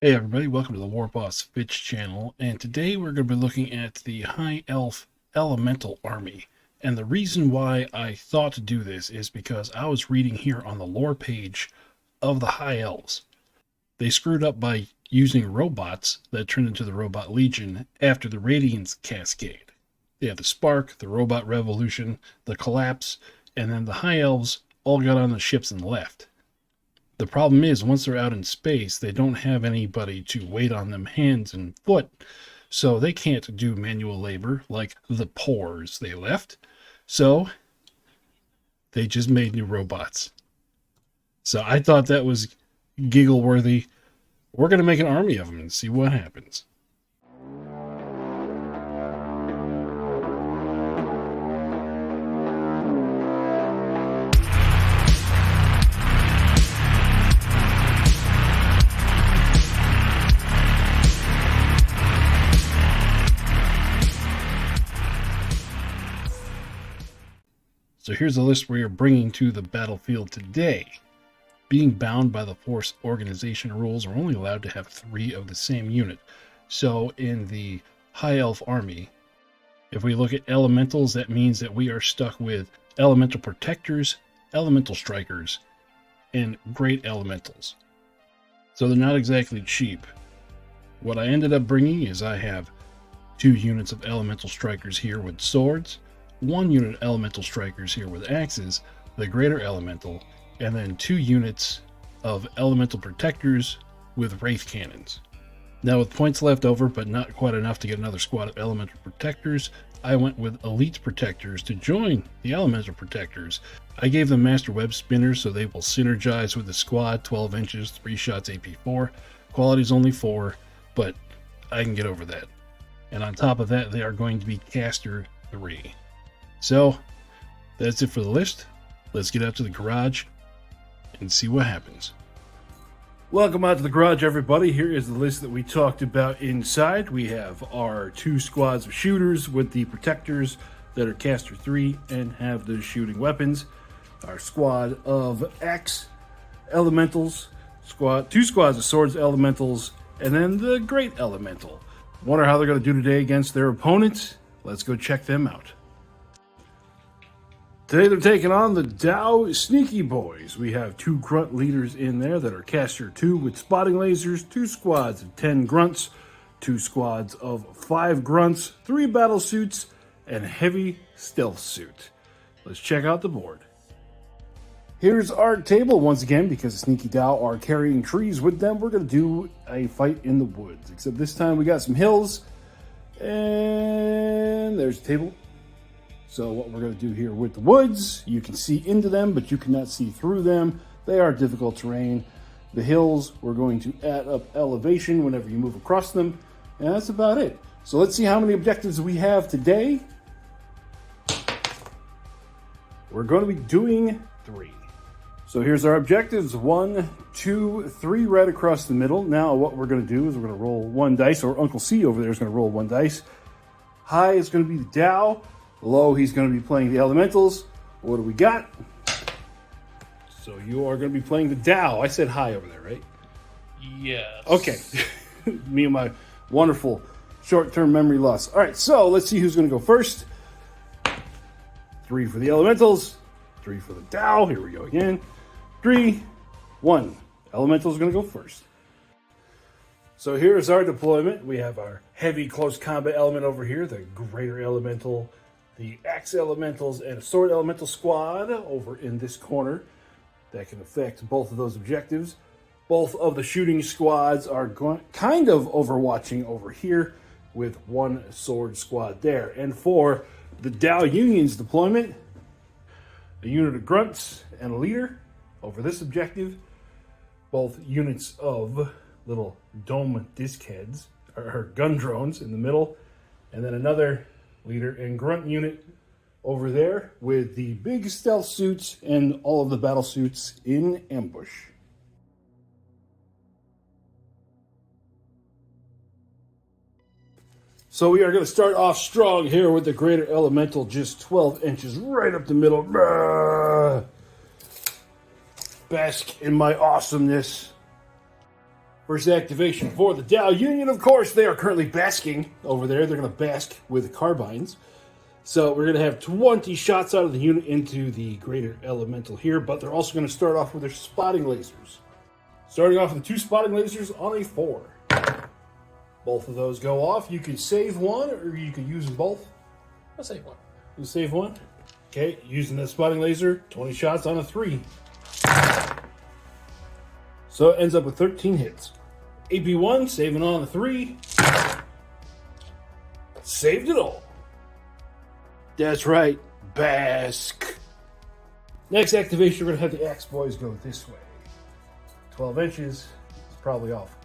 Hey everybody, welcome to the warbossfitz channel, and today we're going to be looking at the High Elf Elemental Army. And the reason why I thought to do this is because I was reading here on the lore page of the High Elves. They screwed up by using robots that turned into the Robot Legion after the Radiance Cascade. They have the Spark, the Robot Revolution, the Collapse, and then the High Elves all got on the ships and left. The problem is, once they're out in space, they don't have anybody to wait on them hands and foot, so they can't do manual labor like the pores they left. So they just made new robots. So I thought that was giggle worthy. We're going to make an army of them and see what happens. So here's a list we are bringing to the battlefield today. Being bound by the force organization rules, we're only allowed to have 3 of the same unit. So in the High Elf army, if we look at elementals, that means that we are stuck with elemental protectors, elemental strikers, and great elementals. So they're not exactly cheap. What I ended up bringing is I have 2 units of elemental strikers here with swords, 1 unit of elemental strikers here with axes, the greater elemental, and then 2 units of elemental protectors with wraith cannons. Now with points left over, but not quite enough to get another squad of elemental protectors, I went with elite protectors to join the elemental protectors. I gave them master web spinners so they will synergize with the squad, 12 inches, 3 shots AP4. Quality's only 4, but I can get over that. And on top of that, they are going to be caster 3. So that's it for the list. Let's get out to the garage and see what happens. Welcome out to the garage, everybody. Here is the list that we talked about inside. We have our 2 squads of shooters with the protectors that are caster 3 and have the shooting weapons. Our squad of axe elementals, 2 squads of swords elementals, and then the great elemental. Wonder how they're going to do today against their opponents. Let's go check them out. Today they're taking on the DAO Sneaky Boys. We have 2 grunt leaders in there that are caster 2 with spotting lasers, 2 squads of 10 grunts, 2 squads of 5 grunts, 3 battle suits, and heavy stealth suit. Let's check out the board. Here's our table once again, because the Sneaky DAO are carrying trees with them. We're going to do a fight in the woods, except this time we got some hills, and there's the table. So what we're going to do here with the woods, you can see into them, but you cannot see through them. They are difficult terrain. The hills, we're going to add up elevation whenever you move across them, and that's about it. So let's see how many objectives we have today. We're going to be doing 3. So here's our objectives, 1, 2, 3 right across the middle. Now what we're going to do is we're going to roll 1 dice, or Uncle C over there is going to roll 1 dice. High is going to be the DAO. Low, he's going to be playing the elementals. What do we got? So you are going to be playing the DAO. I said high over there, right? Yes. Okay. Me and my wonderful short-term memory loss. All right, so let's see who's going to go first. 3 for the elementals. 3 for the DAO. Here we go again. 3, 1. Elementals are going to go first. So here's our deployment. We have our heavy close combat element over here, the greater elemental, the axe elementals, and a sword elemental squad over in this corner. That can affect both of those objectives. Both of the shooting squads are kind of overwatching over here with 1 sword squad there. And for the DAO Union's deployment, a unit of grunts and a leader over this objective. Both units of little dome disc heads, or gun drones in the middle, and then another leader and grunt unit over there with the big stealth suits and all of the battle suits in ambush. So we are going to start off strong here with the greater elemental, just 12 inches right up the middle. Bask in my awesomeness. First activation for the DAO Union, of course, they are currently basking over there. They're going to bask with carbines. So we're going to have 20 shots out of the unit into the greater elemental here, but they're also going to start off with their spotting lasers. Starting off with 2 spotting lasers on a 4. Both of those go off. You can save one, or you can use them both. I'll save one. You save one? Okay, using the spotting laser, 20 shots on a 3. So it ends up with 13 hits. AP1, saving on a 3. Saved it all. That's right, bask. Next activation, we're going to have the Axe Boys go this way. 12 inches. It's probably off.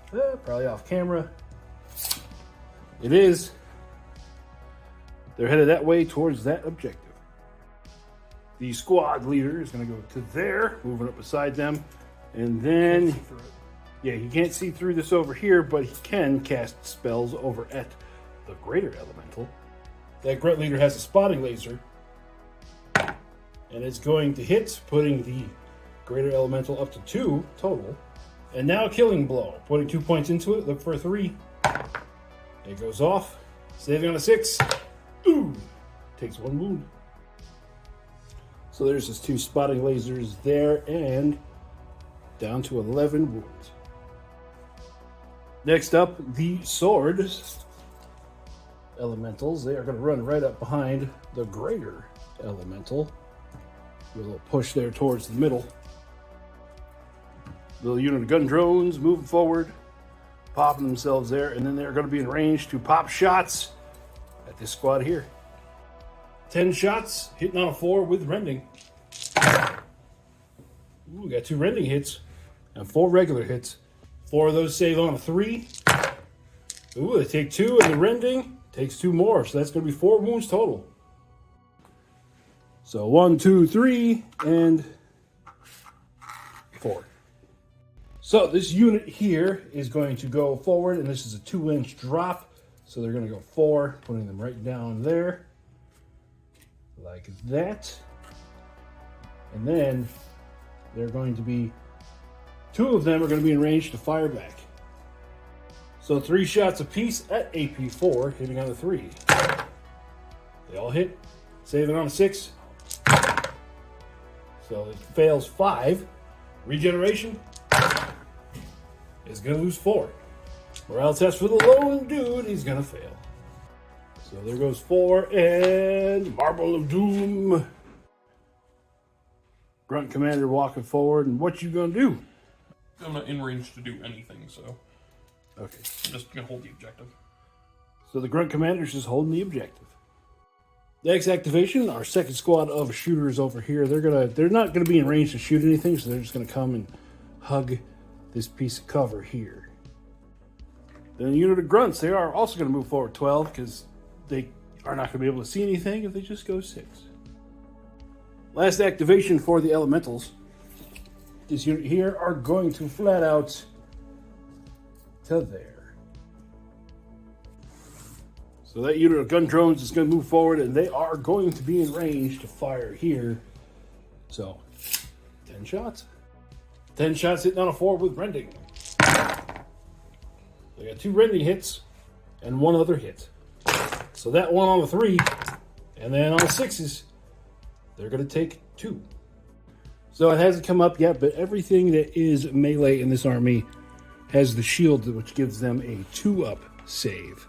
Probably off camera. It is. They're headed that way towards that objective. The squad leader is going to go to there, moving up beside them. And then, yeah, he can't see through this over here, but he can cast spells over at the greater elemental. That grunt leader has a spotting laser, and it's going to hit, putting the greater elemental up to 2 total. And now killing blow, putting 2 points into it. Look for a 3. It goes off, saving on a 6. Ooh, takes 1 wound. So there's his 2 spotting lasers there, and down to 11 wounds. Next up, the sword elementals. They are going to run right up behind the greater elemental. Do a little push there towards the middle. Little unit of gun drones moving forward, popping themselves there, and then they're going to be in range to pop shots at this squad here. 10 shots, hitting on a 4 with rending. Ooh, we got 2 rending hits and 4 regular hits. 4 of those save on a 3. Ooh, they take 2, and the rending takes 2 more, so that's going to be 4 wounds total. So 1, 2, 3, and 4. So this unit here is going to go forward, and this is a 2-inch drop. So they're going to go 4, putting them right down there, like that. And then they're going to be, 2 of them are going to be in range to fire back. So 3 shots apiece at AP4, hitting on a 3. They all hit, saving on a 6. So it fails 5. Regeneration is going to lose 4. Morale test for the lone dude, he's going to fail. So there goes 4, and Marble of Doom. Grunt Commander walking forward, and what you going to do? I'm not in range to do anything, so Okay. I'm just going to hold the objective. So the Grunt Commander's just holding the objective. Next activation, our second squad of shooters over here. They're not gonna be in range to shoot anything, so they're just gonna come and hug this piece of cover here. Then the unit of grunts, they are also gonna move forward 12 because they are not gonna be able to see anything if they just go 6. Last activation for the elementals. This unit here are going to flat out to there. So that unit of gun drones is going to move forward, and they are going to be in range to fire here. So, 10 shots. 10 shots hitting on a 4 with rending. They got 2 rending hits and 1 other hit. So that one on the 3, and then on the 6s, they're going to take 2. So it hasn't come up yet, but everything that is melee in this army has the shield, which gives them a 2-up save.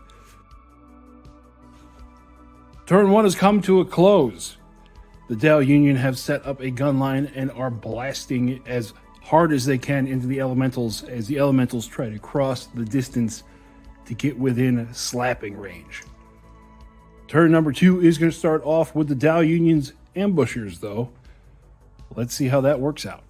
Turn 1 has come to a close. The DAO Union have set up a gun line and are blasting as hard as they can into the elementals as the elementals try to cross the distance to get within slapping range. Turn number 2 is going to start off with the DAO Union's ambushers, though. Let's see how that works out.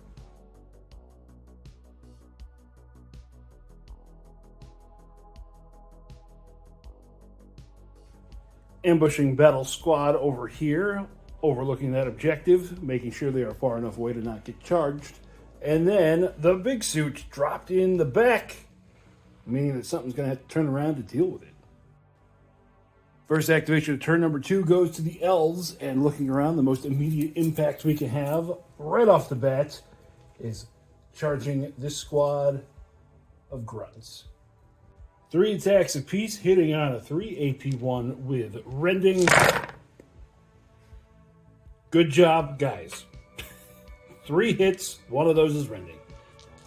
Ambushing battle squad over here, overlooking that objective, making sure they are far enough away to not get charged. And then the big suit dropped in the back, meaning that something's going to have to turn around to deal with it. First activation of turn number 2 goes to the elves, and looking around, the most immediate impact we can have right off the bat is charging this squad of Grunts. 3 attacks apiece, hitting on a 3 AP1 with Rending. Good job, guys. 3 hits, one of those is Rending.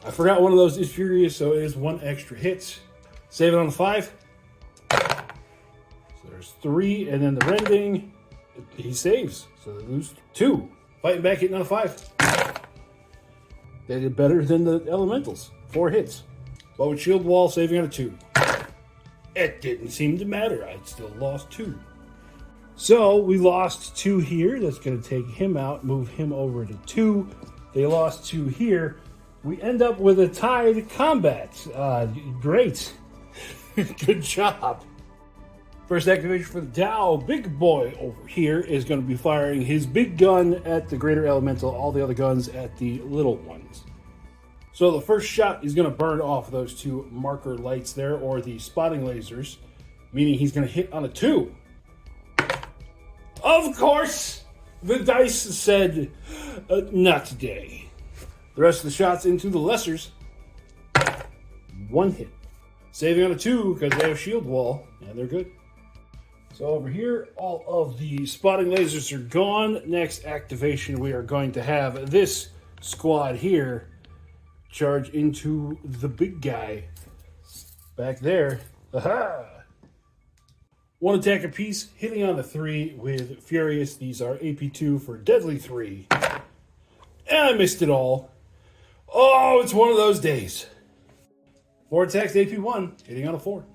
I forgot one of those is Furious, so it is 1 extra hit. Save it on the 5. So there's 3, and then the Rending, he saves. So they lose 2. Fighting back, hitting on a 5. They did better than the Elementals. 4 hits. But with Shield Wall, saving on a 2. It didn't seem to matter. I still lost 2. So we lost 2 here. That's going to take him out, move him over to 2. They lost 2 here. We end up with a tied combat. Great. Good job. First activation for the DAO. Big boy over here is going to be firing his big gun at the greater elemental, all the other guns at the little ones. So the first shot is going to burn off those 2 marker lights there, or the spotting lasers, meaning he's going to hit on a 2. Of course, the dice said, not today. The rest of the shots into the lessers. 1 hit. Saving on a 2 because they have shield wall, and they're good. So over here, all of the spotting lasers are gone. Next activation, we are going to have this squad here charge into the big guy back there. Aha! 1 attack apiece, hitting on the 3 with Furious. These are AP2 for Deadly 3. And I missed it all. Oh, it's one of those days. 4 attacks, AP1, hitting on a 4.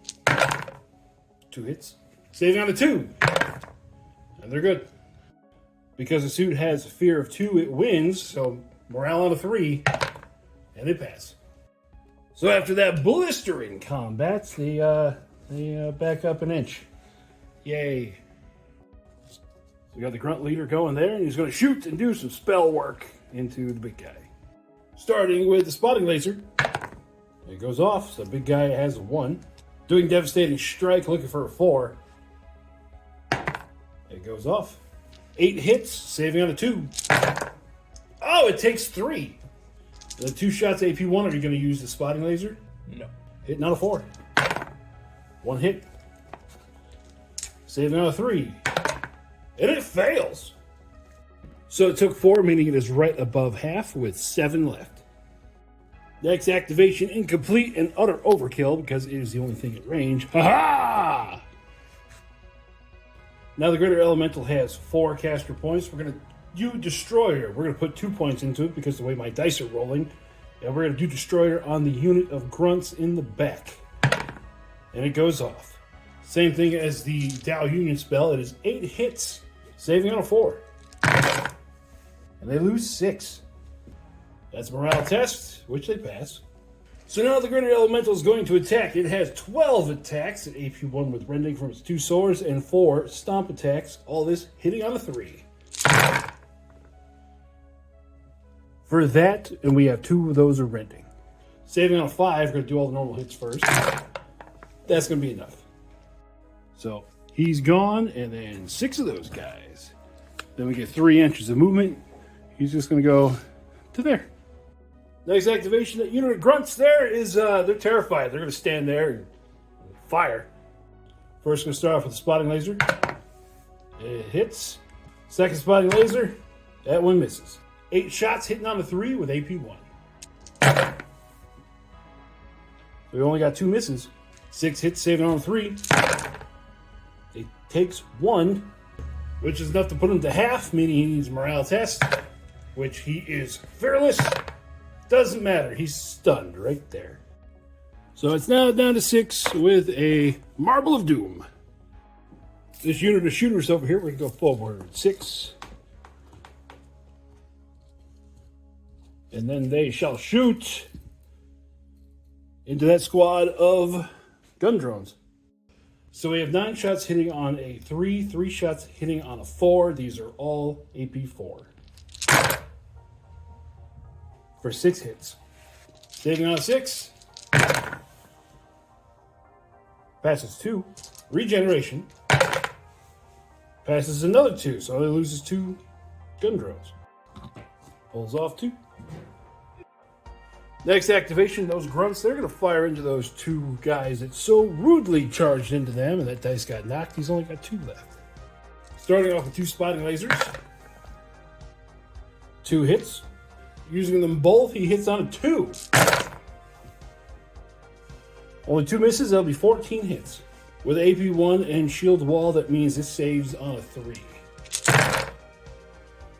2 hits. Saving on a 2. And they're good. Because the suit has fear of 2, it wins. So morale on a 3. And they pass. So after that blistering combat, they back up an inch. Yay. So we got the grunt leader going there, and he's going to shoot and do some spell work into the big guy. Starting with the spotting laser. It goes off, so the big guy has a 1. Doing devastating strike, looking for a 4. It goes off. 8 hits, saving on a 2. Oh, it takes 3. The 2 shots AP1, are you going to use the spotting laser? No. Hitting on a 4. 1 hit. Saving on a 3. And it fails. So it took 4, meaning it is right above half with 7 left. Next activation, incomplete and utter overkill because it is the only thing at range. Ha-ha! Now the greater elemental has 4 caster points. We're going to do Destroyer. We're going to put 2 points into it because of the way my dice are rolling. And we're going to do Destroyer on the unit of grunts in the back. And it goes off. Same thing as the DAO Union spell. It is 8 hits, saving on a 4. And they lose 6. That's a morale test, which they pass. So now the greater elemental is going to attack. It has 12 attacks at AP1 with Rending from its 2 swords and 4 stomp attacks. All this hitting on a 3. For that, and we have 2 of those are Rending. Saving on a 5, we're going to do all the normal hits first. That's going to be enough. So he's gone, and then 6 of those guys. Then we get 3 inches of movement. He's just going to go to there. Next activation, that unit of grunts there is, they're terrified. They're going to stand there and fire. First, going to start off with the spotting laser. It hits. Second spotting laser, that one misses. 8 shots hitting on the 3 with AP1. We only got 2 misses. 6 hits saving on the 3. It takes 1, which is enough to put him to half, meaning he needs a morale test, which he is fearless. Doesn't matter. He's stunned right there. So it's now down to 6 with a Marble of Doom. This unit of shooters over here, we're going to go forward. 6. And then they shall shoot into that squad of gun drones. So we have 9 shots hitting on a 3, 3 shots hitting on a 4. These are all AP4. For 6 hits. Saving on a 6. Passes 2. Regeneration. Passes another 2, so he loses 2 gun drones. Pulls off 2. Next activation, those grunts, they're going to fire into those two guys that so rudely charged into them, and that dice got knocked. He's only got 2 left. Starting off with 2 spotting lasers. 2 hits. Using them both, he hits on a 2. Only 2 misses, that'll be 14 hits. With AP1 and shield wall, that means it saves on a 3.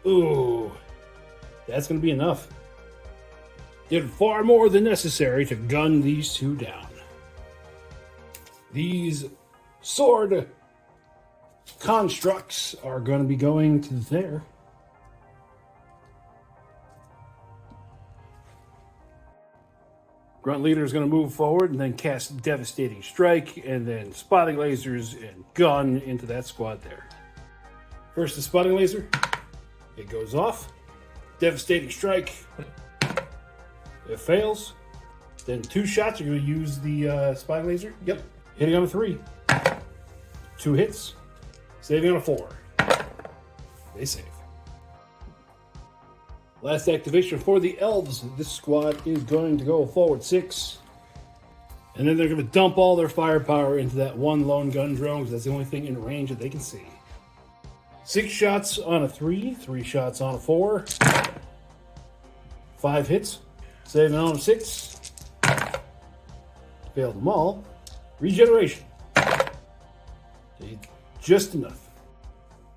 Ooh, that's going to be enough. Did far more than necessary to gun these 2 down. These sword constructs are going to be going to there. Grunt Leader is going to move forward and then cast Devastating Strike, and then Spotting Lasers and Gun into that squad there. First, the Spotting Laser. It goes off. Devastating Strike. It fails. Then 2 shots. You're going to use the Spotting Laser. Yep. Hitting on a 3. 2 hits. Saving on a 4. They save. Last activation for the elves. This squad is going to go forward 6. And then they're going to dump all their firepower into that one lone gun drone, because that's the only thing in range that they can see. 6 shots on a 3. 3 shots on a 4. 5 hits. Saving on a 6. Failed them all. Regeneration. Just enough.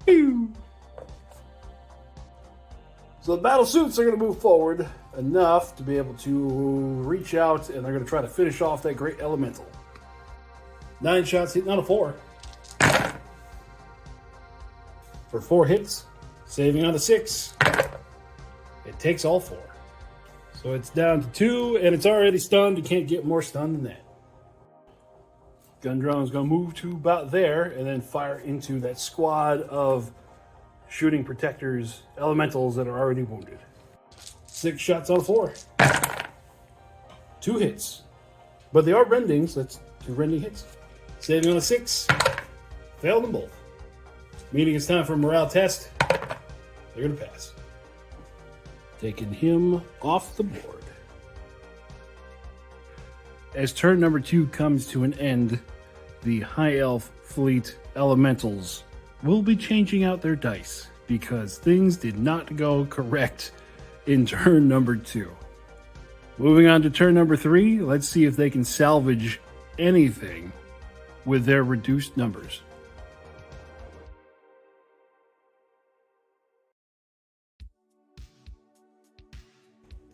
Pew! So the battle suits are going to move forward enough to be able to reach out, and they're going to try to finish off that great elemental. 9 shots hitting on a 4. For 4 hits, saving on a 6. It takes all 4. So it's down to 2, and it's already stunned. You can't get more stunned than that. Gun drone is going to move to about there, and then fire into that squad of shooting protectors, elementals that are already wounded. 6 shots on a 4. 2 hits. But they are rendings. That's 2 rending hits. Saving on a 6. Failed them both. Meaning it's time for a morale test. They're going to pass. Taking him off the board. As turn number 2 comes to an end, the High Elf Fleet Elementals will be changing out their dice because things did not go correct in turn number 2. Moving on to turn number 3, let's see if they can salvage anything with their reduced numbers.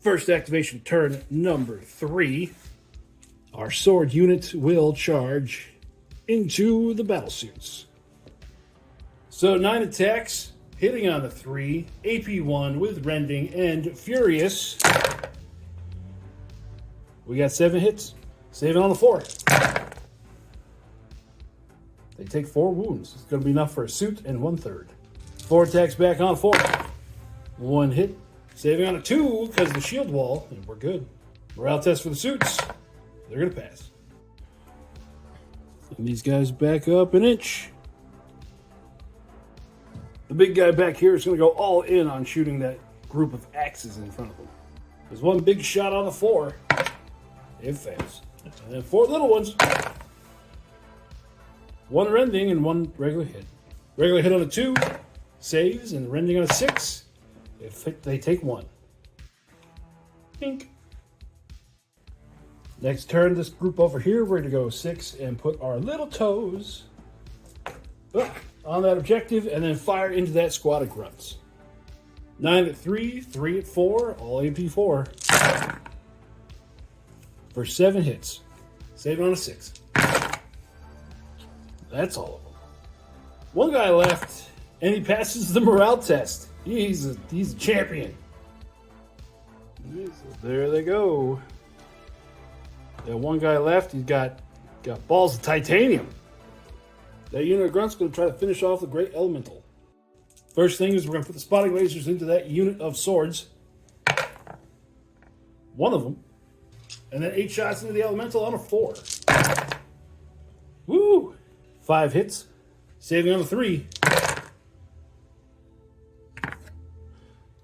First activation, turn number 3. Our sword unit will charge into the battle suits. So 9 attacks, hitting on a 3, AP1 with Rending and Furious. We got 7 hits, saving on the 4. They take 4 wounds. It's going to be enough for a suit and 1/3. 4 attacks back on a 4. 1 hit, saving on a 2 because of the shield wall, and we're good. Morale test for the suits. They're going to pass. Send these guys back up an inch. The big guy back here is going to go all in on shooting that group of axes in front of him. There's 1 big shot on the 4. It fails. And then 4 little ones. 1 rending and 1 regular hit. Regular hit on a 2. Saves, and rending on a 6. If they take 1. Pink. Next turn, this group over here, we're going to go 6 and put our little toes on that objective, and then fire into that squad of grunts. 9 at 3, 3 at 4, all AP4. For 7 hits. Saving on a 6. That's all of them. 1 guy left, and he passes the morale test. He's a champion. So there they go. That 1 guy left, he's got balls of titanium. That unit of grunts is going to try to finish off the great elemental. First thing is we're going to put the spotting lasers into that unit of swords. 1 of them. And then 8 shots into the elemental on a 4. Woo! 5 hits. Saving on a 3.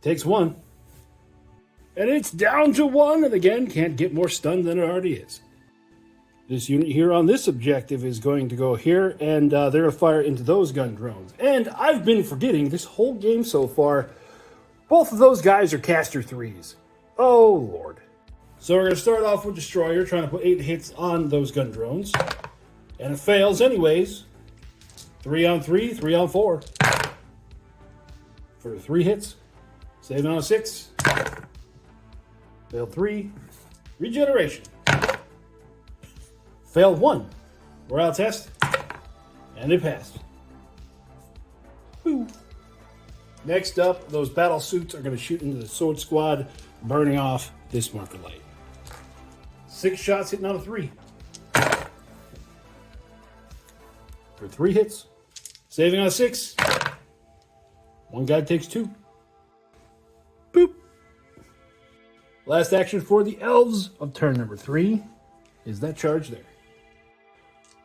Takes 1. And it's down to 1, and again, can't get more stunned than it already is. This unit here on this objective is going to go here, and they're going to fire into those gun drones. And I've been forgetting this whole game so far, both of those guys are caster 3s. Oh, Lord. So we're going to start off with Destroyer, trying to put 8 hits on those gun drones. And it fails anyways. 3 on 3, 3 on 4. For 3 hits. Saving on a 6. Failed 3. Regeneration. Failed 1. Morale test. And it passed. Woo. Next up, those battle suits are going to shoot into the sword squad, burning off this marker light. 6 shots hitting on a 3. For 3 hits. Saving on a 6. One guy takes 2. Boop. Last action for the elves of turn number 3 is that charge there.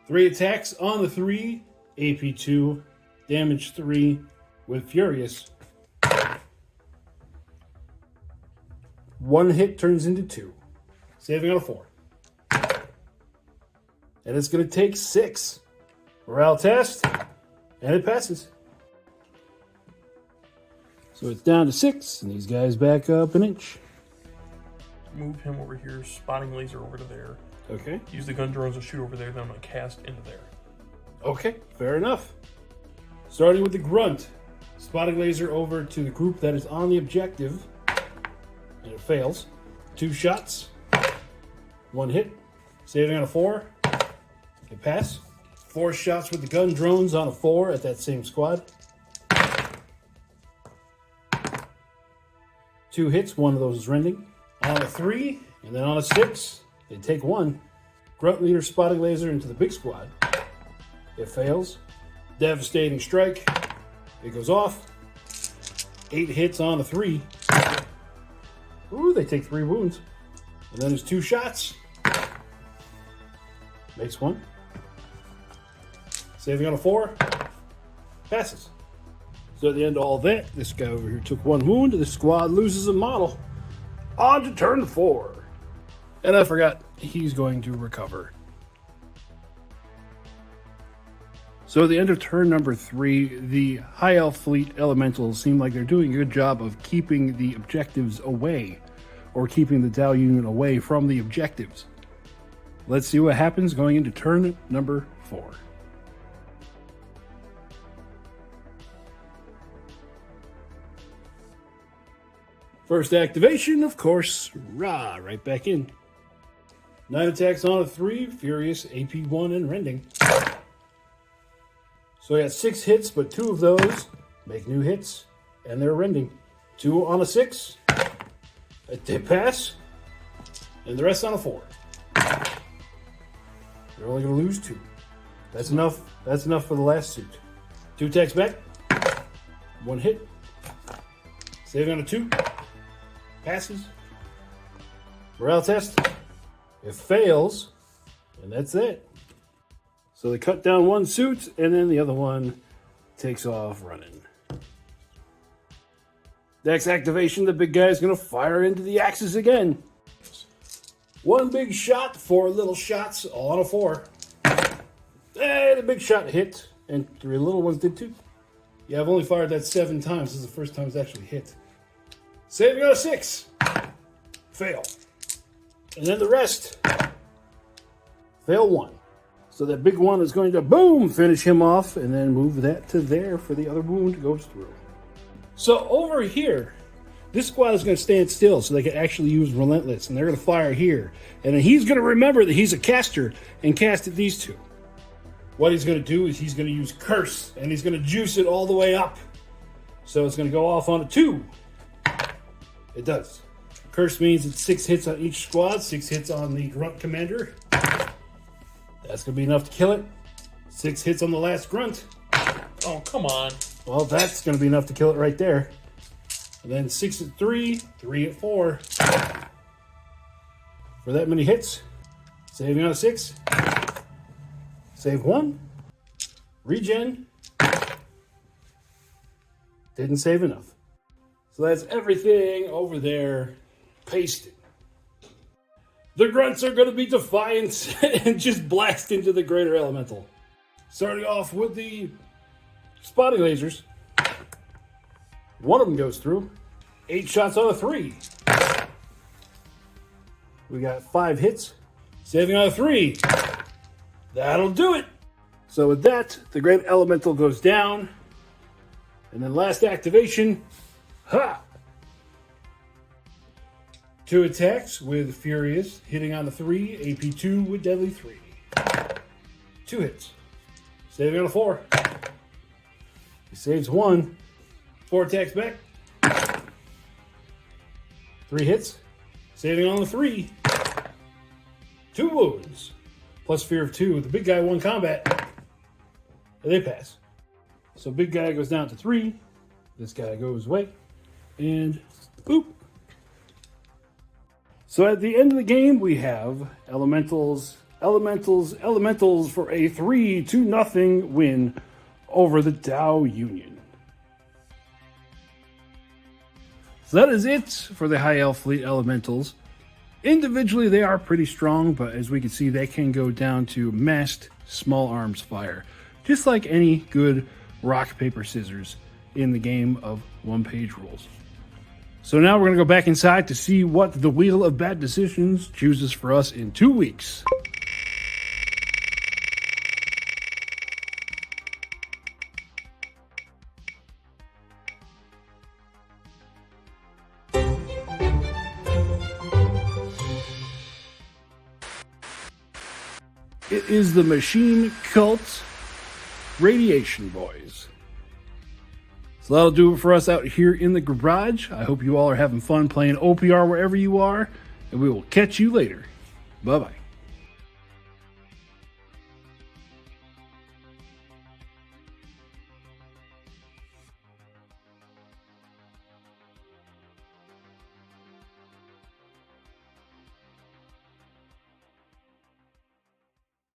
3 attacks on the 3, AP 2, damage 3 with Furious. 1 hit turns into 2, saving on a 4. And it's going to take 6. Morale test, and it passes. So it's down to 6, and these guys back up an inch. Move him over here, spotting laser over to there. Okay. Use the gun drones to shoot over there, then I'm going to cast into there. Okay, fair enough. Starting with the grunt. Spotting laser over to the group that is on the objective. And it fails. 2 shots. 1 hit. Saving on a 4. It pass. 4 shots with the gun drones on a 4 at that same squad. 2 hits, 1 of those is rending. On a 3, and then on a 6, they take 1. Grunt leader spotting laser into the big squad. It fails. Devastating strike. It goes off. 8 hits on the 3. Ooh, they take 3 wounds. And then there's 2 shots. Makes 1. Saving on a 4. Passes. So at the end of all that, this guy over here took 1 wound. The squad loses a model. On to turn 4. And I forgot, he's going to recover. So at the end of turn number 3, the High Elf Fleet Elementals seem like they're doing a good job of keeping the objectives away, or keeping the DAO Union away from the objectives. Let's see what happens going into turn number 4. First activation, of course, right back in. 9 attacks on a 3, Furious, AP 1, and Rending. So I got 6 hits, but 2 of those make new hits, and they're Rending. 2 on a 6, they pass, and the rest on a 4. They're only going to lose 2. That's enough. That's enough for the last suit. 2 attacks back, 1 hit, saving on a 2. Passes. Morale test. It fails. And that's it. So they cut down 1 suit, and then the other one takes off running. Next activation, the big guy is going to fire into the axes again. 1 big shot, 4 little shots, all on a 4. Hey, the big shot hit, and 3 little ones did too. Yeah, I've only fired that 7 times. This is the first time it's actually hit. Saving on a 6. Fail. And then the rest. Fail 1. So that big one is going to, boom, finish him off, and then move that to there for the other wound goes through. So over here, this squad is going to stand still so they can actually use Relentless, and they're going to fire here. And then he's going to remember that he's a caster and cast at these 2. What he's going to do is he's going to use Curse, and he's going to juice it all the way up. So it's going to go off on a 2. It does. Curse means it's 6 hits on each squad, 6 hits on the Grunt Commander. That's going to be enough to kill it. 6 hits on the last Grunt. Oh, come on. Well, that's going to be enough to kill it right there. And then 6 at 3, 3 at 4. For that many hits. Saving on a 6. Save 1. Regen. Didn't save enough. So that's everything over there Pasted. The grunts are going to be defiant and just blast into the greater elemental. Starting off with the spotting lasers. One of them goes through. 8 shots on a 3. We got 5 hits. Saving on a 3. That'll do it. So with that, the great elemental goes down. And then last activation. Ha! 2 attacks with Furious, hitting on the 3, AP2 with Deadly 3. 2 hits. Saving on a 4. He saves 1. 4 attacks back. 3 hits. Saving on the 3. 2 wounds. Plus fear of 2. The big guy won combat. And they pass. So big guy goes down to 3. This guy goes away. And boop. So at the end of the game, we have elementals for a 3-0 win over the DAO Union. So that is it for the High Elf Fleet Elementals. Individually, they are pretty strong, but as we can see, they can go down to massed small arms fire, just like any good rock, paper, scissors in the game of one-page rules. So now we're going to go back inside to see what the Wheel of Bad Decisions chooses for us in 2 weeks. It is the Machine Cult Radiation Boys. So that'll do it for us out here in the garage. I hope you all are having fun playing OPR wherever you are, and we will catch you later. Bye-bye.